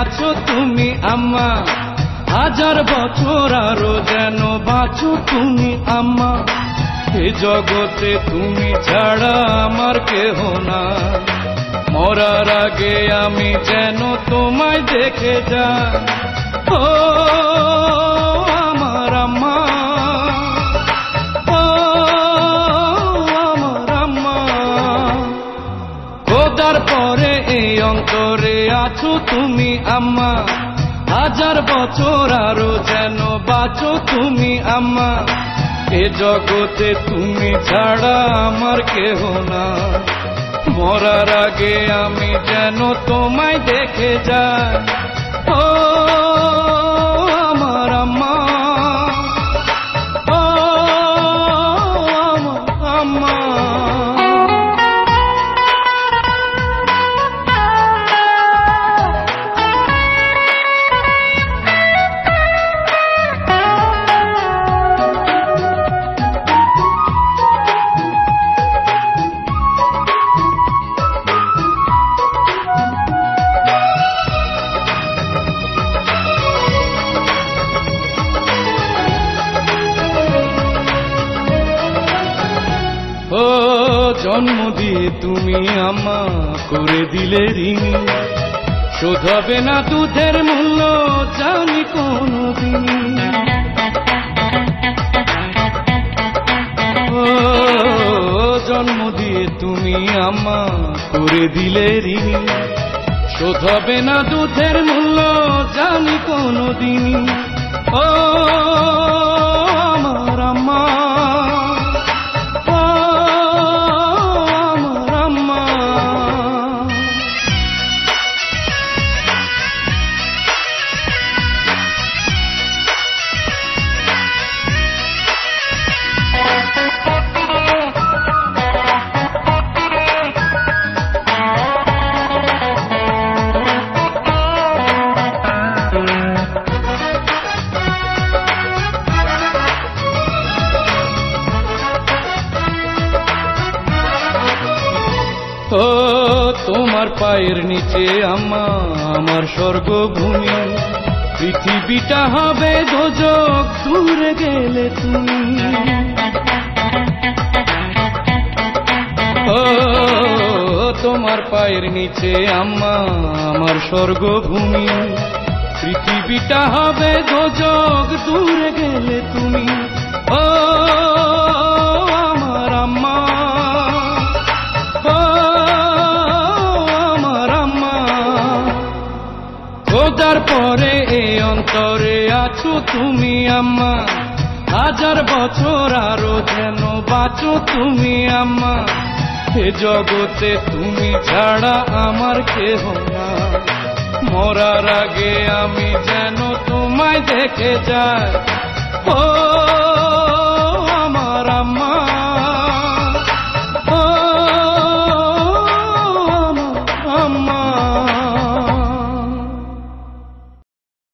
আছো তুমি আম্মা, হাজার বছর আরো যেন বাঁচো তুমি আম্মা। এ জগতে তুমি ছাড়া আমার কেহ না, মরার আগে আমি যেন তোমায় দেখে যাই। ও আমার আম্মা, ও আমার আম্মা। খোদার পরে এই অন্তরে আছো তুমি আম্মা, হাজার বছর আরো যেন বাঁচো তুমি আম্মা। এ জগতে তুমি ছাড়া আমার কেহ না, মরার আগে আমি যেন তোমায় দেখে যাই। ও আমার আম্মা, ও আমার আম্মা। ও জন্ম দিয়ে তুমি আম্মা করে দিলে ঋণী, শোধ হবে না দুধের মূল্য জানি কোনদিন। ও জন্ম দিয়ে তুমি আম্মা করে দিলে ঋণী, শোধ হবে না দুধের মূল্য জানি কোনদিন। ও আমার আম্মা, ও তোমার পায়ের নিচে আম্মা আমার স্বর্গভূমি, পৃথিবীটা হবে দোজক দূরে গেলে তুমি। ও তোমার পায়ের নিচে আম্মা আমার স্বর্গভূমি, পৃথিবীটা হবে দোজক দূরে গেলে তুমি। ও আমার আম্মা, খোদার পরে এই অন্তরে আছো তুমি আম্মা, হাজার বছর আরো যেন বাঁচো তুমি আম্মা। এ জগতে তুমি ছাড়া আমার কেহ না, মরার আগে আমি যেন তোমায় দেখে যাই। ও